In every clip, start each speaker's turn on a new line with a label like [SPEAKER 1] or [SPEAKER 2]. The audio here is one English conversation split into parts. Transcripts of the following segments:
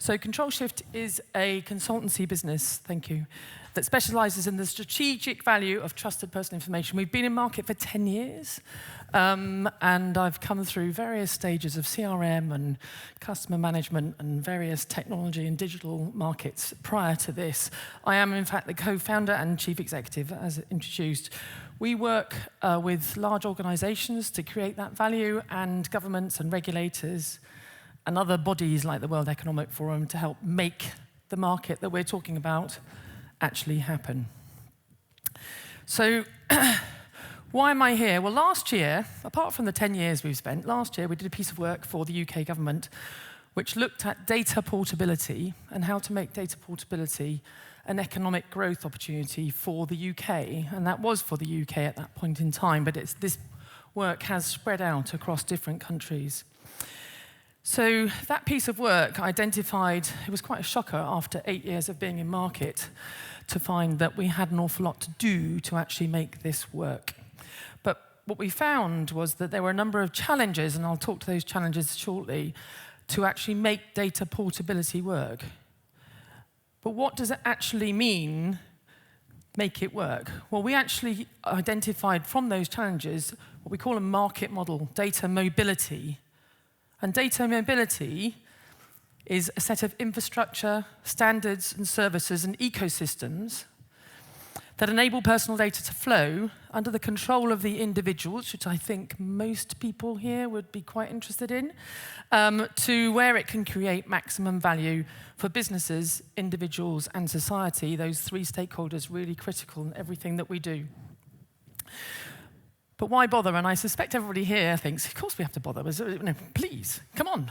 [SPEAKER 1] So Ctrl-Shift is a consultancy business, thank you, that specializes in the strategic value of trusted personal information. We've been in market for 10 years, and I've come through various stages of CRM and customer management and various technology and digital markets prior to this. I am, in fact, the co-founder and chief executive, as introduced. We work with large organizations to create that value, and governments and regulators and other bodies like the World Economic Forum to help make the market that we're talking about actually happen. So why am I here? Well, last year, apart from the 10 years we've spent, last year we did a piece of work for the UK government which looked at data portability and how to make data portability an economic growth opportunity for the UK. And that was for the UK at that point in time, but this work has spread out across different countries. So that piece of work identified, it was quite a shocker after 8 years of being in market to find that we had an awful lot to do to actually make this work. But what we found was that there were a number of challenges, and I'll talk to those challenges shortly, to actually make data portability work. But what does it actually mean, make it work? Well, we actually identified from those challenges what we call a market model, data mobility. And data mobility is a set of infrastructure, standards, and services and ecosystems that enable personal data to flow under the control of the individuals, which I think most people here would be quite interested in, to where it can create maximum value for businesses, individuals, and society. Those three stakeholders really critical in everything that we do. But why bother? And I suspect everybody here thinks, of course we have to bother. No, please, come on.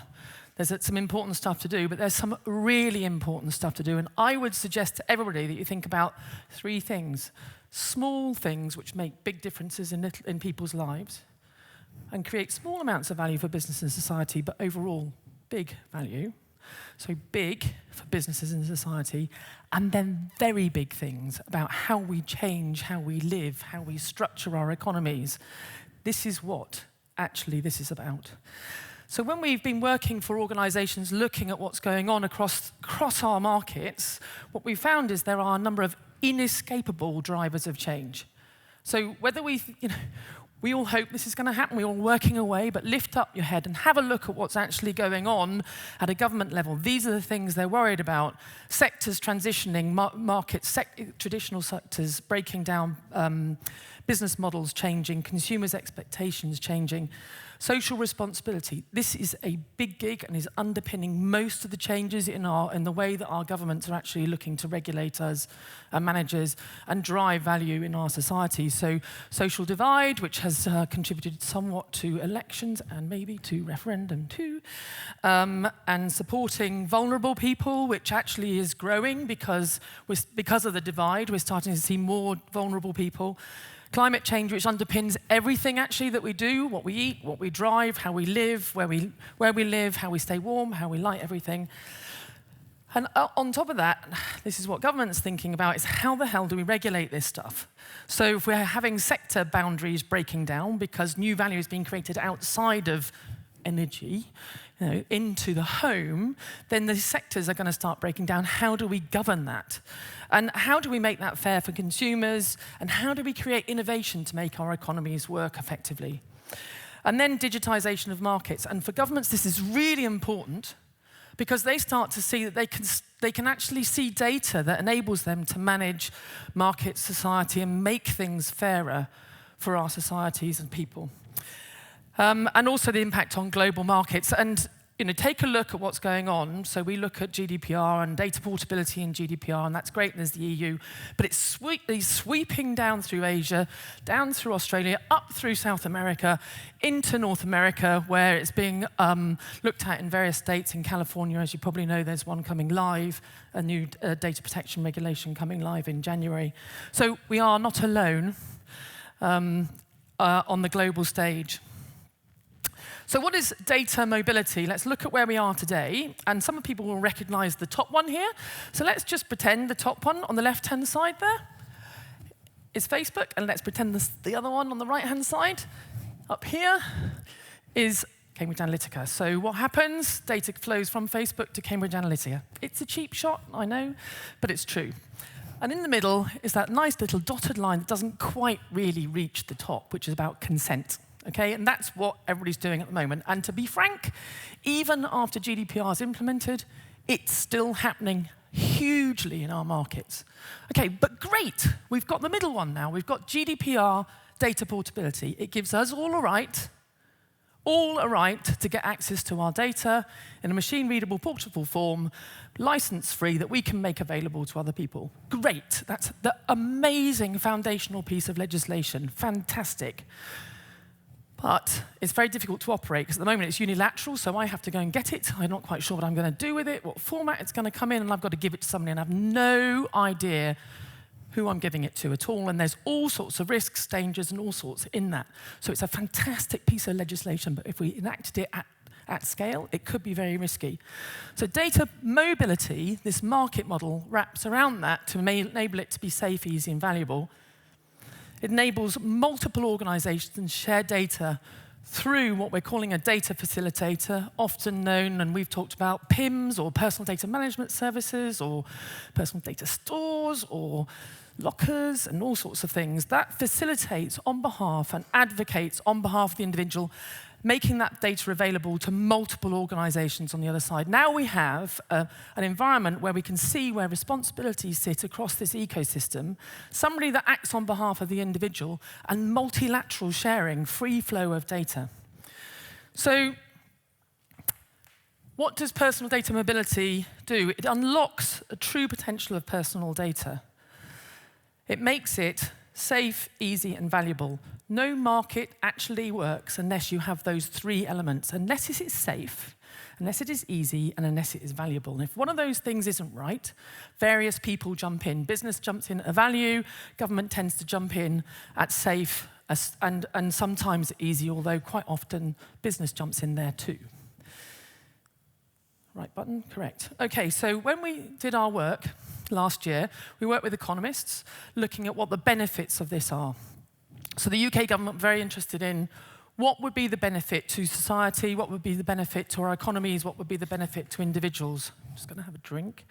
[SPEAKER 1] There's some important stuff to do, but there's some really important stuff to do. And I would suggest to everybody that you think about three things. Small things which make big differences in people's lives and create small amounts of value for business and society, but overall, big value. So big for businesses and society, and then very big things about how we change, how we live, how we structure our economies. This is what actually this is about. So when we've been working for organizations looking at what's going on across our markets, what we found is there are a number of inescapable drivers of change. So whether we all hope this is going to happen, we're all working away, but lift up your head and have a look at what's actually going on at a government level. These are the things they're worried about. Sectors transitioning, markets, traditional sectors breaking down, business models changing, consumers' expectations changing. Social responsibility. This is a big gig and is underpinning most of the changes in the way that our governments are actually looking to regulate us and manage us and drive value in our society. So social divide, which has contributed somewhat to elections and maybe to referendum too, and supporting vulnerable people, which actually is growing because of the divide. We're starting to see more vulnerable people. Climate change, which underpins everything actually that we do, what we eat, what we drive, how we live, where we live, how we stay warm, how we light everything. And on top of that, this is what government's thinking about, is how the hell do we regulate this stuff? So if we're having sector boundaries breaking down because new value is being created outside of energy, into the home, then the sectors are going to start breaking down. How do we govern that? And how do we make that fair for consumers? And how do we create innovation to make our economies work effectively? And then digitization of markets. And for governments, this is really important because they start to see that they can actually see data that enables them to manage market society and make things fairer for our societies and people. And also the impact on global markets. And take a look at what's going on. So we look at GDPR and data portability in GDPR, and that's great, there's the EU. But it's sweeping down through Asia, down through Australia, up through South America, into North America, where it's being looked at in various states. In California, as you probably know, there's one coming live, a new data protection regulation coming live in January. So we are not alone on the global stage. So what is data mobility? Let's look at where we are today. And some people will recognize the top one here. So let's just pretend the top one on the left-hand side there is Facebook. And let's pretend the other one on the right-hand side up here is Cambridge Analytica. So what happens? Data flows from Facebook to Cambridge Analytica. It's a cheap shot, I know, but it's true. And in the middle is that nice little dotted line that doesn't quite really reach the top, which is about consent. Okay, and that's what everybody's doing at the moment. And to be frank, even after GDPR is implemented, it's still happening hugely in our markets. Okay, but great, we've got the middle one now. We've got GDPR data portability. It gives us all a right to get access to our data in a machine-readable, portable form, license-free, that we can make available to other people. Great, that's the amazing foundational piece of legislation, fantastic. But it's very difficult to operate, because at the moment it's unilateral, so I have to go and get it. I'm not quite sure what I'm going to do with it, what format it's going to come in, and I've got to give it to somebody, and I have no idea who I'm giving it to at all. And there's all sorts of risks, dangers, and all sorts in that. So it's a fantastic piece of legislation, but if we enacted it at scale, it could be very risky. So data mobility, this market model, wraps around that to enable it to be safe, easy, and valuable. It enables multiple organizations share data through what we're calling a data facilitator, often known, and we've talked about PIMs, or personal data management services, or personal data stores, or lockers, and all sorts of things. That facilitates on behalf and advocates on behalf of the individual, making that data available to multiple organizations on the other side. Now we have an environment where we can see where responsibilities sit across this ecosystem, somebody that acts on behalf of the individual, and multilateral sharing, free flow of data. So what does personal data mobility do? It unlocks a true potential of personal data. It makes it safe, easy, and valuable. No market actually works unless you have those three elements, unless it is safe, unless it is easy, and unless it is valuable. And if one of those things isn't right, various people jump in. Business jumps in at value, government tends to jump in at safe, and sometimes easy, although quite often business jumps in there too. Right button, correct. Okay, so when we did our work last year, we worked with economists looking at what the benefits of this are. So the UK government very interested in what would be the benefit to society, what would be the benefit to our economies, what would be the benefit to individuals. I'm just going to have a drink.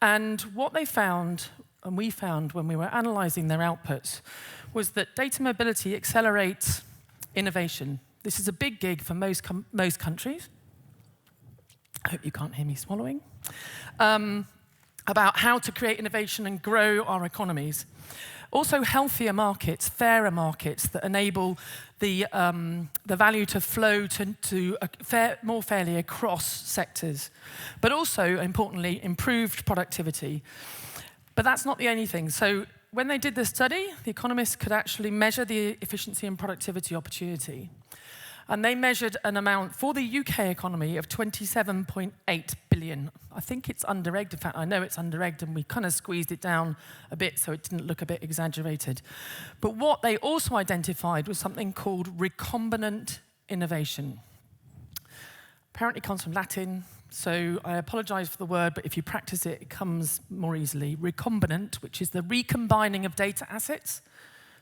[SPEAKER 1] And what they found, and we found when we were analysing their outputs, was that data mobility accelerates innovation. This is a big gig for most countries. I hope you can't hear me swallowing. About how to create innovation and grow our economies. Also healthier markets, fairer markets that enable the value to flow more fairly across sectors. But also, importantly, improved productivity. But that's not the only thing. So when they did this study, the economists could actually measure the efficiency and productivity opportunity. And they measured an amount for the UK economy of 27.8 billion. I think it's under-egged. In fact, I know it's under-egged, and we kind of squeezed it down a bit so it didn't look a bit exaggerated. But what they also identified was something called recombinant innovation. Apparently it comes from Latin, so I apologize for the word, but if you practice it, it comes more easily. Recombinant, which is the recombining of data assets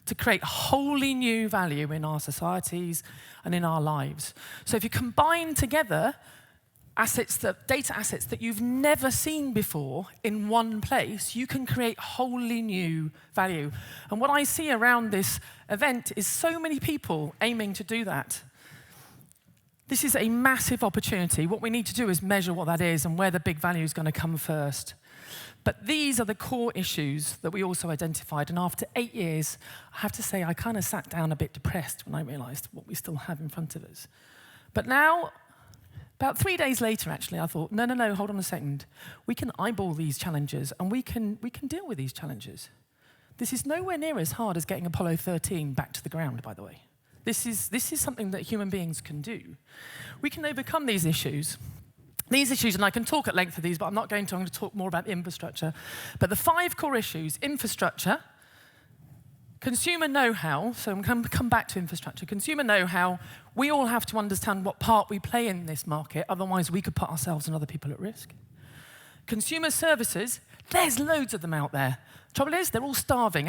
[SPEAKER 1] to create wholly new value in our societies and in our lives. So if you combine together data assets that you've never seen before in one place, you can create wholly new value. And what I see around this event is so many people aiming to do that. This is a massive opportunity. What we need to do is measure what that is and where the big value is going to come first. But these are the core issues that we also identified. And after 8 years, I have to say I kind of sat down a bit depressed when I realized what we still have in front of us. But now, about 3 days later, actually, I thought, no, hold on a second. We can eyeball these challenges, and we can deal with these challenges. This is nowhere near as hard as getting Apollo 13 back to the ground, by the way. This is something that human beings can do. We can overcome these issues. And I can talk at length of these, but I'm not going to. I'm going to talk more about infrastructure. But the 5 core issues: infrastructure, consumer know-how. So I'm going to come back to infrastructure. Consumer know-how. We all have to understand what part we play in this market. Otherwise, we could put ourselves and other people at risk. Consumer services. There's loads of them out there. Trouble is, they're all starving.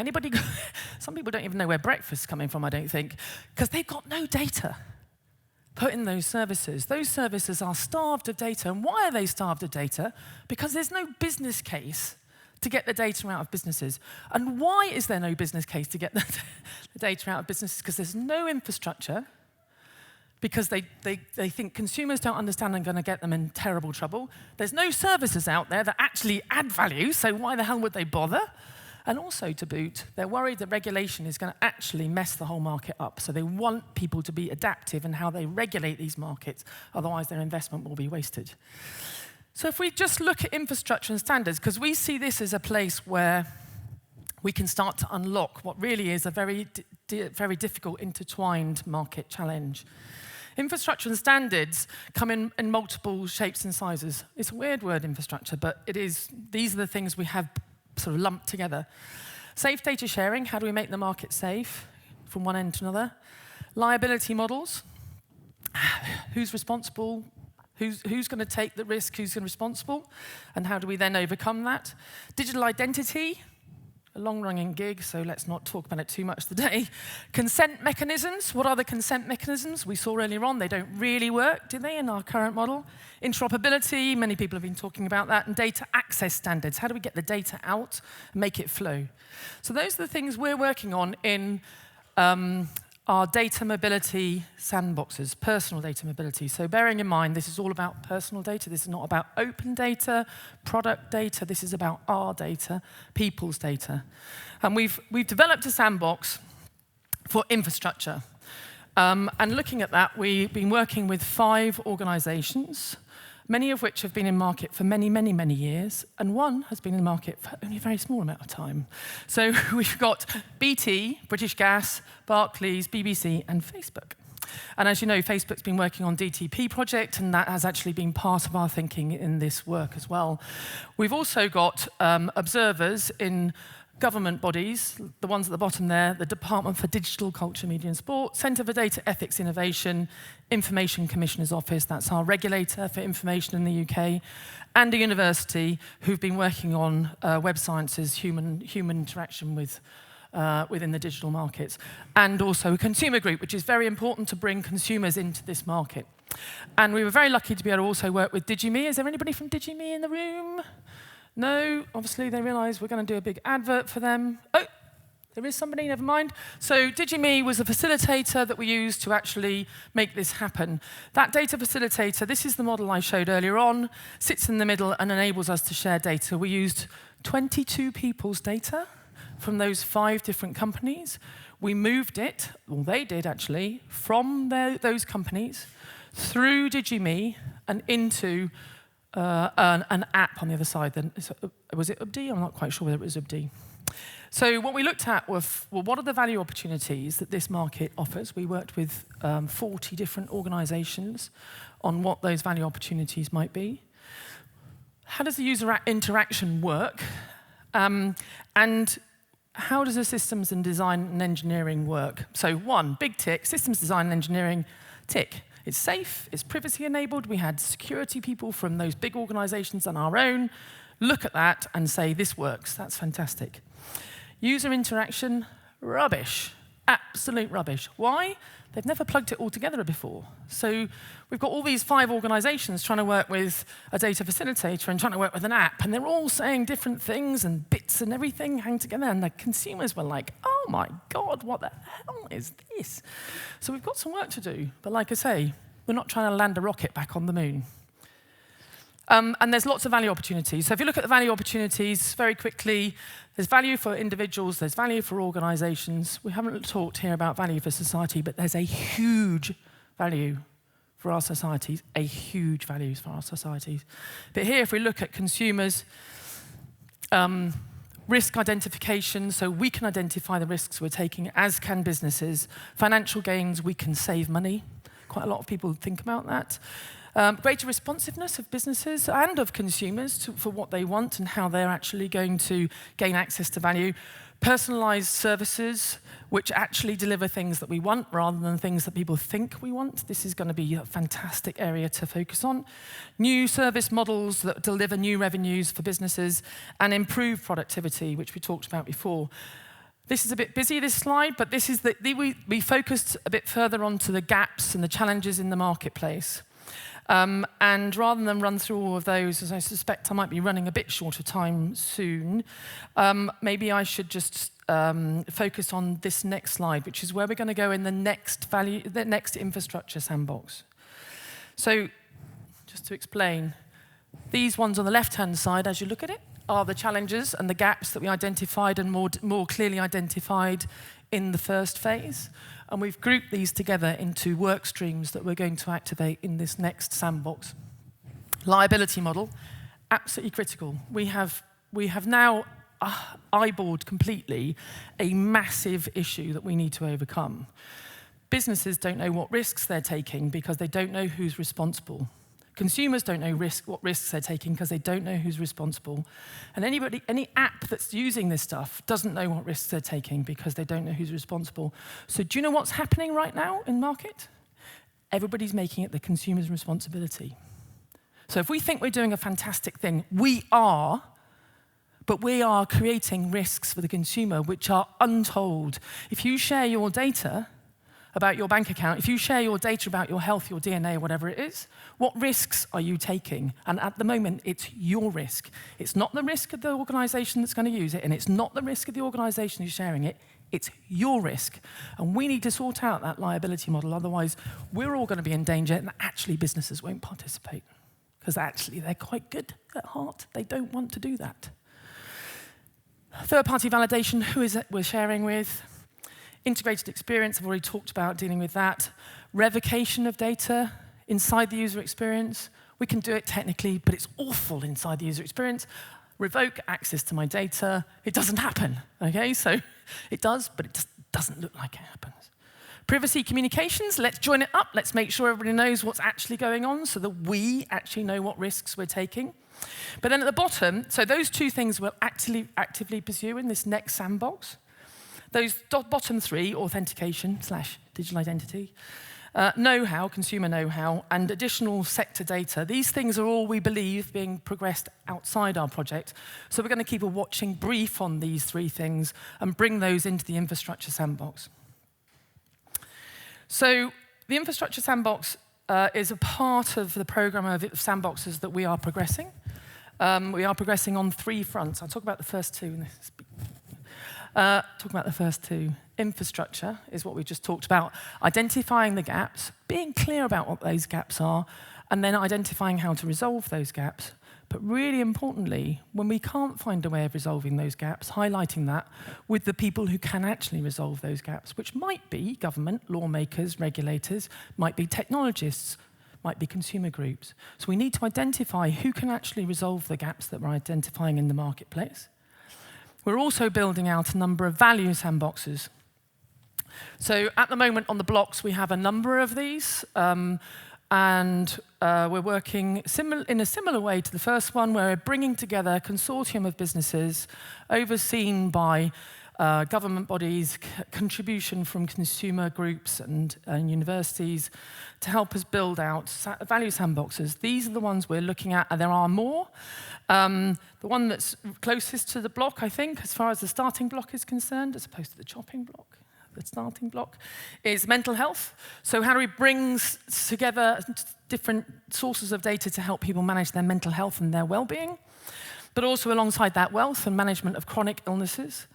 [SPEAKER 1] Some people don't even know where breakfast's coming from, I don't think, because they've got no data. put in those services. Those services are starved of data. And why are they starved of data? Because there's no business case to get the data out of businesses. And why is there no business case to get the data out of businesses? Because there's no infrastructure, because they think consumers don't understand and going to get them in terrible trouble. There's no services out there that actually add value, so why the hell would they bother? And also, to boot, they're worried that regulation is going to actually mess the whole market up. So they want people to be adaptive in how they regulate these markets, otherwise their investment will be wasted. So if we just look at infrastructure and standards, because we see this as a place where we can start to unlock what really is a very difficult intertwined market challenge. Infrastructure and standards come in multiple shapes and sizes. It's a weird word, infrastructure, but it is. These are the things we have sort of lumped together. Safe data sharing, how do we make the market safe from one end to another? Liability models, who's responsible? Who's going to take the risk? Who's going to be responsible? And how do we then overcome that? Digital identity, a long-running gig, so let's not talk about it too much today. Consent mechanisms, what are the consent mechanisms? We saw earlier on, they don't really work, do they, in our current model? Interoperability, many people have been talking about that, and data access standards. How do we get the data out and make it flow? So those are the things we're working on in our data mobility sandboxes, personal data mobility. So bearing in mind, this is all about personal data. This is not about open data, product data. This is about our data, people's data. And we've developed a sandbox for infrastructure. And looking at that, we've been working with 5 organizations, many of which have been in market for many, many, many years, and one has been in market for only a very small amount of time. So we've got BT, British Gas, Barclays, BBC, and Facebook. And as you know, Facebook's been working on DTP project, and that has actually been part of our thinking in this work as well. We've also got observers in government bodies, the ones at the bottom there, the Department for Digital Culture, Media and Sport, Centre for Data Ethics Innovation, Information Commissioner's Office, that's our regulator for information in the UK, and a university who've been working on web sciences, human interaction with within the digital markets, and also a consumer group, which is very important to bring consumers into this market. And we were very lucky to be able to also work with DigiMe. Is there anybody from DigiMe in the room? No, obviously they realised we're going to do a big advert for them. Oh, there is somebody, never mind. So DigiMe was a facilitator that we used to actually make this happen. That data facilitator, this is the model I showed earlier on, sits in the middle and enables us to share data. We used 22 people's data from those 5 different companies. We moved it, well they did actually, from those companies through DigiMe and into an app on the other side. Then was it UBD? I'm not quite sure whether it was UBD. So what we looked at were, well, what are the value opportunities that this market offers? We worked with 40 different organizations on what those value opportunities might be. How does the user interaction work? And how does the systems and design and engineering work? So 1, big tick, systems design and engineering, tick. It's safe, it's privacy enabled. We had security people from those big organizations and our own look at that and say, this works, that's fantastic. User interaction, rubbish, absolute rubbish. Why? They've never plugged it all together before. So we've got all these 5 organizations trying to work with a data facilitator and trying to work with an app, and they're all saying different things, and bits and everything hang together, and the consumers were like, oh my God, what the hell is this? So we've got some work to do, but like I say, we're not trying to land a rocket back on the moon. And there's lots of value opportunities. So if you look at the value opportunities very quickly, there's value for individuals, there's value for organizations. We haven't talked here about value for society, but there's a huge value for our societies, a huge value for our societies. But here, if we look at consumers, risk identification, so we can identify the risks we're taking, as can businesses. Financial gains, we can save money. Quite a lot of people think about that. Greater responsiveness of businesses and of consumers for what they want and how they're actually going to gain access to value. Personalized services, which actually deliver things that we want rather than things that people think we want. This is going to be a fantastic area to focus on. New service models that deliver new revenues for businesses and improve productivity, which we talked about before. This is a bit busy, this slide, but this is we focused a bit further onto the gaps and the challenges in the marketplace. And rather than run through all of those, as I suspect I might be running a bit short of time soon, maybe I should just focus on this next slide, which is where we're going to go in the next infrastructure sandbox. So, just to explain, these ones on the left-hand side, as you look at it, are the challenges and the gaps that we identified and more clearly identified in the first phase. And we've grouped these together into work streams that we're going to activate in this next sandbox. Liability model, absolutely critical. We have now eyeballed completely a massive issue that we need to overcome. Businesses don't know what risks they're taking because they don't know who's responsible. Consumers don't know what risks they're taking because they don't know who's responsible. And any app that's using this stuff doesn't know what risks they're taking because they don't know who's responsible. So do you know what's happening right now in market? Everybody's making it the consumer's responsibility. So if we think we're doing a fantastic thing, we are, but we are creating risks for the consumer which are untold. If you share your data about your bank account, if you share your data about your health, your DNA, whatever it is, what risks are you taking? And at the moment, it's your risk. It's not the risk of the organization that's going to use it, and it's not the risk of the organization who's sharing it. It's your risk. And we need to sort out that liability model, otherwise we're all going to be in danger, and actually businesses won't participate. Because actually they're quite good at heart. They don't want to do that. Third-party validation, who is it we're sharing with? Integrated experience, I've already talked about dealing with that. Revocation of data inside the user experience. We can do it technically, but it's awful inside the user experience. Revoke access to my data. It doesn't happen, okay? So it does, but it just doesn't look like it happens. Privacy communications, let's join it up. Let's make sure everybody knows what's actually going on so that we actually know what risks we're taking. But then at the bottom, so those two things we'll actively pursue in this next sandbox. Those bottom three, authentication/digital identity, know-how, consumer know-how, and additional sector data, these things are all, we believe, being progressed outside our project. So we're going to keep a watching brief on these three things and bring those into the infrastructure sandbox. So the infrastructure sandbox is a part of the program of sandboxes that we are progressing. We are progressing on three fronts. I'll talk about the first two in this. Infrastructure is what we just talked about. Identifying the gaps, being clear about what those gaps are, and then identifying how to resolve those gaps. But really importantly, when we can't find a way of resolving those gaps, highlighting that with the people who can actually resolve those gaps, which might be government, lawmakers, regulators, might be technologists, might be consumer groups. So we need to identify who can actually resolve the gaps that we're identifying in the marketplace. We're also building out a number of value sandboxes. So at the moment on the blocks, we have a number of these, and we're working in a similar way to the first one, where we're bringing together a consortium of businesses overseen by government bodies, contribution from consumer groups and universities to help us build out value sandboxes. These are the ones we're looking at, and there are more. The one that's closest to the block, I think, as far as the starting block is concerned, as opposed to the chopping block, the starting block, is mental health. So how do we bring together different sources of data to help people manage their mental health and their well-being, but also alongside that, wealth and management of chronic illnesses.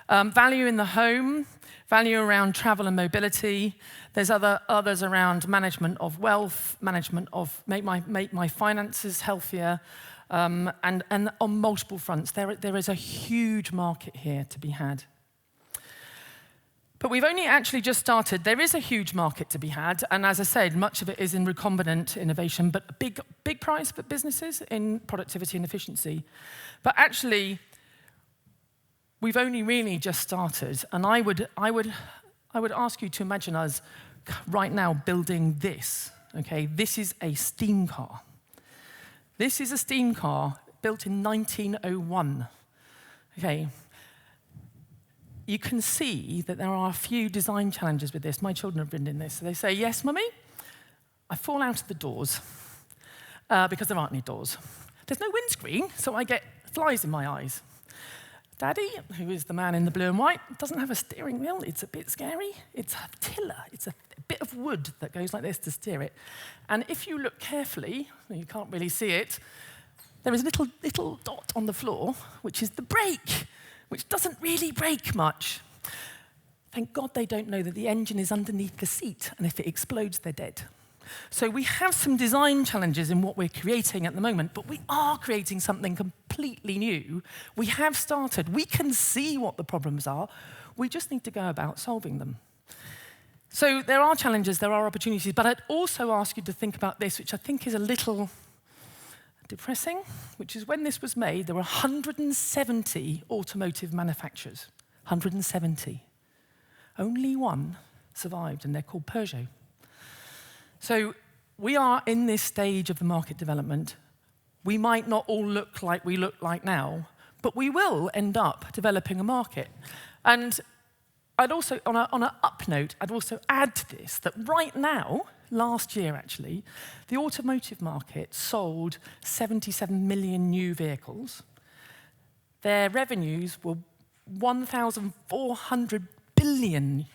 [SPEAKER 1] Value in the home, value around travel and mobility. There's others around management of wealth, management of make my finances healthier, and on multiple fronts. There is a huge market here to be had. But we've only actually just started. There is a huge market to be had, and as I said, much of it is in recombinant innovation, but a big prize for businesses in productivity and efficiency. But actually, we've only really just started, and I would ask you to imagine us right now building this. Okay, this is a steam car. This is a steam car built in 1901. Okay. You can see that there are a few design challenges with this. My children have ridden in this. So they say, yes, Mummy, I fall out of the doors because there aren't any doors. There's no windscreen, so I get flies in my eyes. Daddy, who is the man in the blue and white, doesn't have a steering wheel. It's a bit scary. It's a tiller. It's a bit of wood that goes like this to steer it. And if you look carefully, you can't really see it, there is a little dot on the floor, which is the brake, which doesn't really brake much. Thank God they don't know that the engine is underneath the seat, and if it explodes, they're dead. So we have some design challenges in what we're creating at the moment, but we are creating something completely new. We have started. We can see what the problems are. We just need to go about solving them. So there are challenges, there are opportunities, but I'd also ask you to think about this, which I think is a little depressing, which is when this was made, there were 170 automotive manufacturers. 170. Only one survived, and they're called Peugeot. So we are in this stage of the market development. We might not all look like we look like now, but we will end up developing a market. And I'd also, on an up note, I'd also add to this that right now, last year actually, the automotive market sold 77 million new vehicles. Their revenues were $1,400 billion,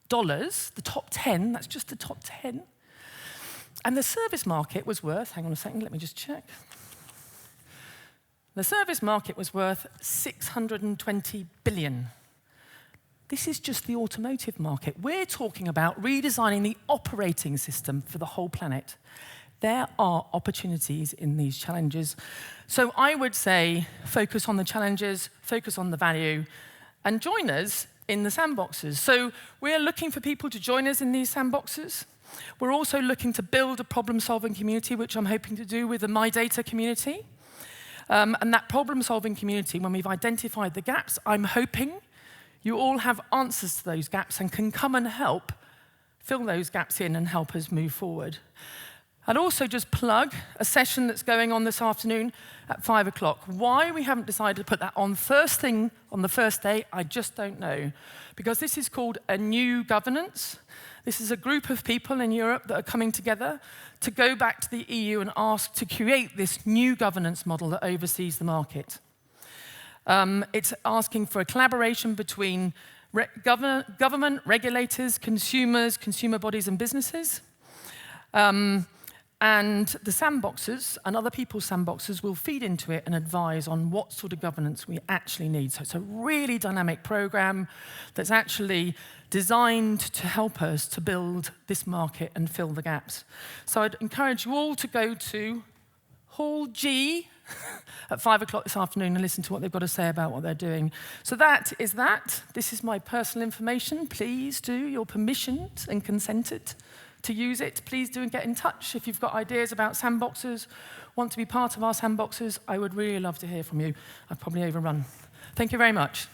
[SPEAKER 1] the top 10, that's just the top 10. And the service market was worth, hang on a second, let me just check. The service market was worth $620 billion. This is just the automotive market. We're talking about redesigning the operating system for the whole planet. There are opportunities in these challenges. So I would say focus on the challenges, focus on the value, and join us in the sandboxes. So we're looking for people to join us in these sandboxes. We're also looking to build a problem-solving community, which I'm hoping to do with the MyData community. And that problem-solving community, when we've identified the gaps, I'm hoping you all have answers to those gaps and can come and help fill those gaps in and help us move forward. I'd also just plug a session that's going on this afternoon at 5 o'clock. Why we haven't decided to put that on first thing on the first day, I just don't know. Because this is called a new governance. This is a group of people in Europe that are coming together to go back to the EU and ask to create this new governance model that oversees the market. It's asking for a collaboration between government, regulators, consumers, consumer bodies, and businesses. And the sandboxes and other people's sandboxes will feed into it and advise on what sort of governance we actually need. So it's a really dynamic program that's actually designed to help us to build this market and fill the gaps. So I'd encourage you all to go to Hall G at 5 o'clock this afternoon and listen to what they've got to say about what they're doing. So that is that. This is my personal information. Please do, you're permissioned and consented to use it. Please do get in touch if you've got ideas about sandboxes, want to be part of our sandboxes. I would really love to hear from you. I've probably overrun. Thank you very much.